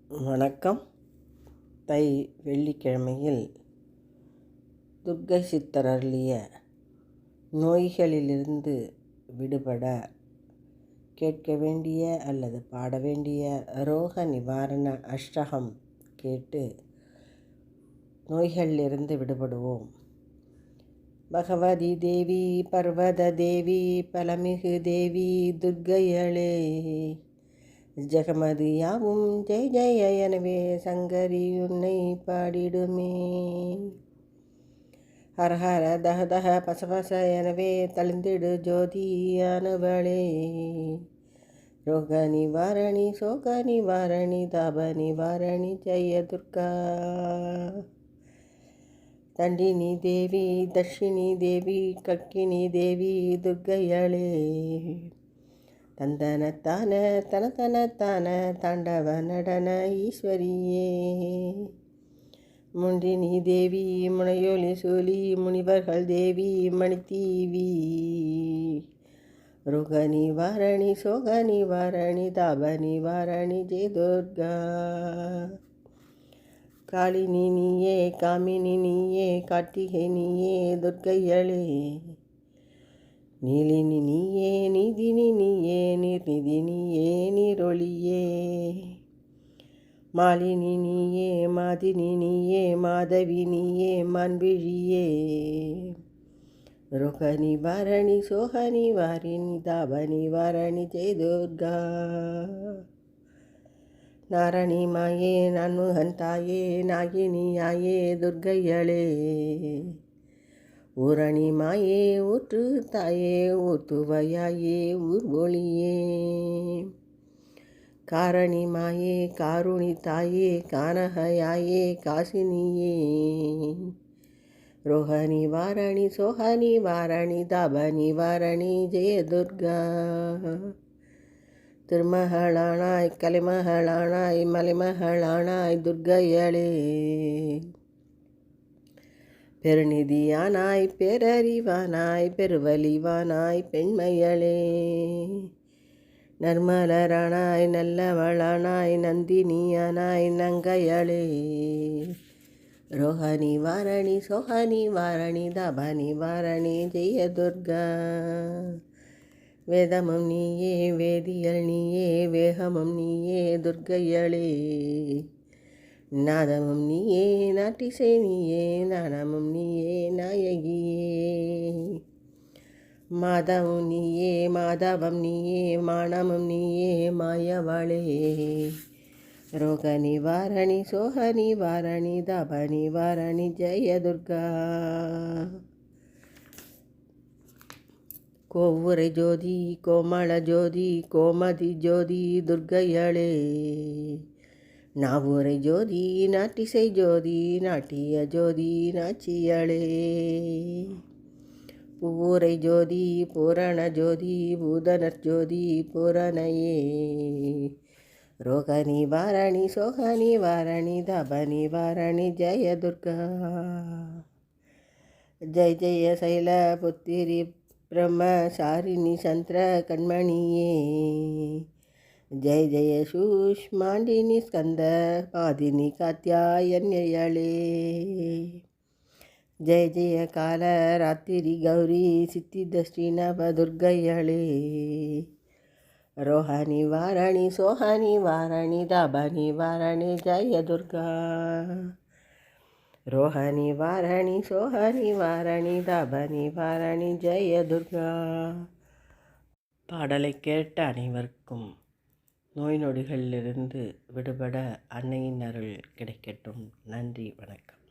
வணக்கம். தை வெள்ளிக்கிழமையில் துர்க்கை சித்தர் அருளிய நோய்களிலிருந்து விடுபட கேட்க வேண்டிய அல்லது பாட வேண்டிய ரோக நிவாரண அஷ்டகம் கேட்டு நோய்களிலிருந்து விடுபடுவோம். பகவதி தேவி பர்வத தேவி பலமிகு தேவி துர்க்கையளே, ஜெகமது யாவும் ஜெய் ஜெய எனவே சங்கரி உன்னை பாடிடுமே. ஹரஹர தக தக பசபச எனவே தளிந்திடு ஜோதியானவளே, ரோக நிவாரணி சோக நிவாரணி தாப நிவாரணி ஜெய துர்கா. தண்டினி தேவி தர்ஷினி தேவி கக்கினி தேவி துர்க்கையளே, தந்தனத்தான தனத்தனத்தான தாண்டவ நடன ஈஸ்வரியே, முண்டினி தேவி முனையொலி சூலி முனிவர்கள் தேவி மணித்தீவி, ரோக நிவாரணி சோக நிவாரணி தாப நிவாரணி ஜெய துர்கா. காளினி நீயே காமினி நீயே கார்த்திகை நீயே துர்க்கையளே, நீலினி நீயே நீதினி நீயே நீர்நிதி நீயே நீரொளியே, மாலினி நீயே மாதினி நீயே மாதவி நீயே மான்விழியே, ரோக நிவாரணி சோக நிவாரணி தாப நிவாரணி ஜெய துர்கா. நாரணி மாயே நான்முகன் தாயே நாகினியாயே துர்க்கையளே, ஊரணி மாயே ஊற்று தாயே ஊத்துவையாயே ஊர்வொளியே, காரணி மாயே காருணி தாயே கானகையாயே காசினியே, ரோக நிவாரணி சோக நிவாரணி தாப நிவாரணி ஜெய துர்கா. திருமகளானாய் கலைமகளானாய் மலைமகளானாய் துர்க்கையளே, பெருநிதியானாய் பேரறிவானாய் பெருவலிவானாய் பெண்மையளே, நர்மலரானாய் நல்லவளானாய் நந்தினியானாய் நங்கையளே, ரோக நிவாரணி சோக நிவாரணி தாப நிவாரணி ஜெய துர்கா. வேதமும் நீயே வேதியல் நீயே வேகமும் நீயே துர்க்கையளே, நாதமும் நீயே நாட்டிசை நீயே நாணமும் நீயே நாயகியே, மாதமும் நீயே மாதவம் நீயே மானமும் நீயே மாயவளே, ரோக நிவாரணி சோக நிவாரணி தாப நிவாரணி ஜெய துர்கா. கோவுரை ஜோதி கோமள ஜோதி கோமதி ஜோதி துர்க்கையளே, நாவுரை ஜோதி நாட்டிசை ஜோதி நாட்டிய ஜோதி நாச்சியளே, பூவுரை ஜோதி பூரண ஜோதி பூதனர் ஜோதி பூரணையே, ரோக நிவாரணி சோக நிவாரணி தாப நிவாரணி ஜெய துர்கா. ஜெய ஜெய சைல புத்திரி பிரம்மசாரிணி சந்திர கண்மணியே, ஜெய ஜெய சூஷ்மாண்டினி ஸ்கந்த பாதினி காத்யாயன்யளே, ஜெய ஜெய கால ராத்திரி கௌரி சித்திதஸ்ரீ நவ துர்க்கையளே, ரோக நிவாரணி சோக நிவாரணி தாப நிவாரணி ஜெய துர்கா. ரோக நிவாரணி சோக நிவாரணி தாப நிவாரணி ஜெய துர்கா. பாடலை கேட்ட அனைவருக்கும் நோய் நொடிகளிலிருந்து விடுபட அன்னையின் அருள் கிடைக்கட்டும். நன்றி, வணக்கம்.